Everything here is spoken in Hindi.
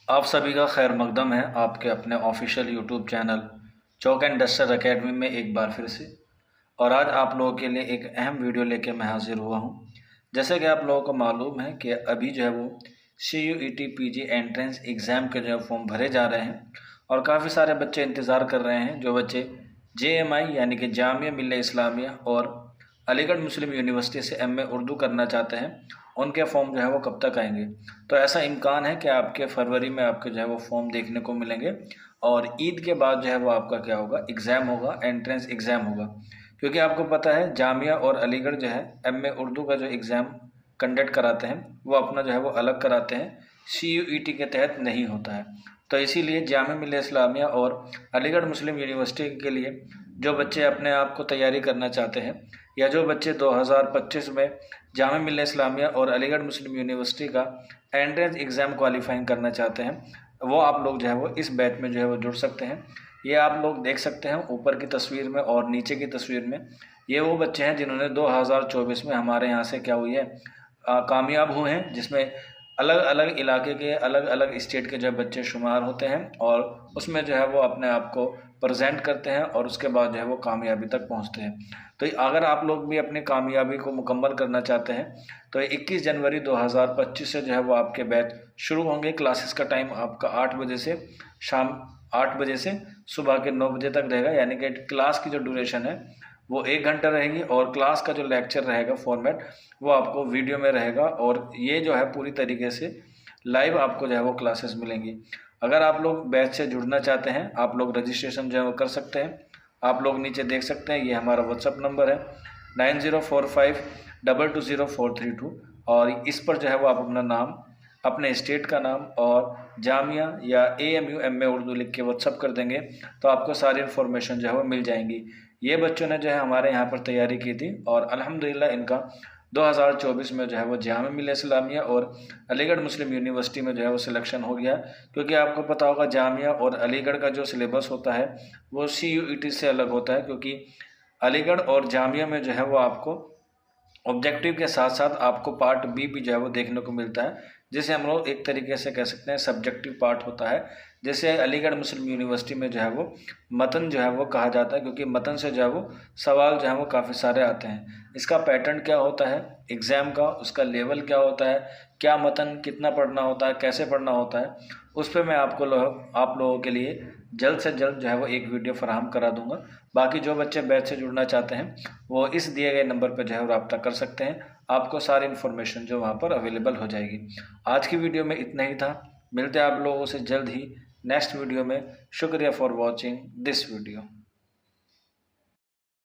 आप सभी का खैर मकदम है आपके अपने official YouTube channel chalk and duster academy में एक बार फिर से। और आज आप लोगों के लिए एक अहम वीडियो लेके मैं हाजिर हुआ हूँ। जैसे कि आप लोगों को मालूम है कि अभी जो है वो CUET PG एंट्रेंस एग्ज़ाम के जो फॉर्म भरे जा रहे हैं और काफ़ी सारे बच्चे इंतज़ार कर रहे हैं। जो बच्चे JMI यानी कि जामिया मिल्लिया इस्लामिया और अलीगढ़ मुस्लिम यूनिवर्सिटी से MA उर्दू करना चाहते हैं, उनके फॉर्म जो है वो कब तक आएंगे। तो ऐसा इम्कान है कि आपके फरवरी में आपके जो है वो फॉर्म देखने को मिलेंगे और ईद के बाद जो है वो आपका क्या होगा, एग्ज़ाम होगा, एंट्रेंस एग्ज़ाम होगा। क्योंकि आपको पता है जामिया और अलीगढ़ जो है MA उर्दू का जो एग्ज़ाम कंडक्ट कराते हैं वो अपना जो है वो अलग कराते हैं, CUET के तहत नहीं होता है। तो इसीलिए जामिया मिल्लिया इस्लामिया और अलीगढ़ मुस्लिम यूनिवर्सिटी के लिए जो बच्चे अपने आप को तैयारी करना चाहते हैं या जो बच्चे 2025 में जामिया मिल्लिया इस्लामिया और अलीगढ़ मुस्लिम यूनिवर्सिटी का एंट्रेंस एग्ज़ाम क्वालिफाइंग करना चाहते हैं, वो आप लोग जो है वो इस बैच में जो है वो जुड़ सकते हैं। ये आप लोग देख सकते हैं ऊपर की तस्वीर में और नीचे की तस्वीर में, ये वो बच्चे हैं जिन्होंने 2024 में हमारे यहाँ से क्या हुई है, कामयाब हुए हैं, जिसमें अलग अलग इलाके के अलग अलग स्टेट के जो बच्चे शुमार होते हैं और उसमें जो है वो अपने आप को प्रेजेंट करते हैं और उसके बाद जो है वो कामयाबी तक पहुंचते हैं। तो अगर आप लोग भी अपनी कामयाबी को मुकम्मल करना चाहते हैं तो 21 जनवरी 2025 से जो है वो आपके बैच शुरू होंगे। क्लासेस का टाइम आपका 8 बजे से शाम 8 बजे से सुबह के 9 बजे तक रहेगा, यानी कि क्लास की जो ड्यूरेशन है वो 1 घंटा रहेगी और क्लास का जो लेक्चर रहेगा फॉर्मेट वो आपको वीडियो में रहेगा और ये जो है पूरी तरीके से लाइव आपको जो है वो क्लासेस मिलेंगी। अगर आप लोग बैच से जुड़ना चाहते हैं आप लोग रजिस्ट्रेशन जो है वो कर सकते हैं। आप लोग नीचे देख सकते हैं, ये हमारा व्हाट्सअप नंबर है 9045220432 और इस पर जो है वो आप अपना नाम, अपने स्टेट का नाम और जामिया या AMU MA उर्दू लिख के व्हाट्सअप कर देंगे तो आपको सारी इन्फॉर्मेशन जो है वो मिल जाएंगी। ये बच्चों ने जो है हमारे यहाँ पर तैयारी की थी और अल्हम्दुलिल्लाह इनका 2024 में जो है वो जामिया मिल्लिया इस्लामिया और अलीगढ़ मुस्लिम यूनिवर्सिटी में जो है वो सिलेक्शन हो गया। क्योंकि आपको पता होगा जामिया और अलीगढ़ का जो सिलेबस होता है वो CUET से अलग होता है, क्योंकि अलीगढ़ और जामिया में जो है वो आपको ऑब्जेक्टिव के साथ साथ आपको पार्ट बी भी जो है वो देखने को मिलता है, जिसे हम लोग एक तरीके से कह सकते हैं सब्जेक्टिव पार्ट होता है। जैसे अलीगढ़ मुस्लिम यूनिवर्सिटी में जो है वो मतन जो है वो कहा जाता है, क्योंकि मतन से जो है वो सवाल जो है वो काफ़ी सारे आते हैं। इसका पैटर्न क्या होता है एग्ज़ाम का, उसका लेवल क्या होता है, क्या मतन कितना पढ़ना होता है, कैसे पढ़ना होता है, उस पर मैं आप लोगों के लिए जल्द से जल्द जो है वो एक वीडियो फराहम करा दूंगा। बाकी जो बच्चे बैच से जुड़ना चाहते हैं वो इस दिए गए नंबर पर जो है रब्ता कर सकते हैं, आपको सारी इन्फॉर्मेशन जो वहाँ पर अवेलेबल हो जाएगी। आज की वीडियो में इतना ही था, मिलते हैं आप लोगों से जल्द ही नेक्स्ट वीडियो में। शुक्रिया फॉर वॉचिंग दिस वीडियो।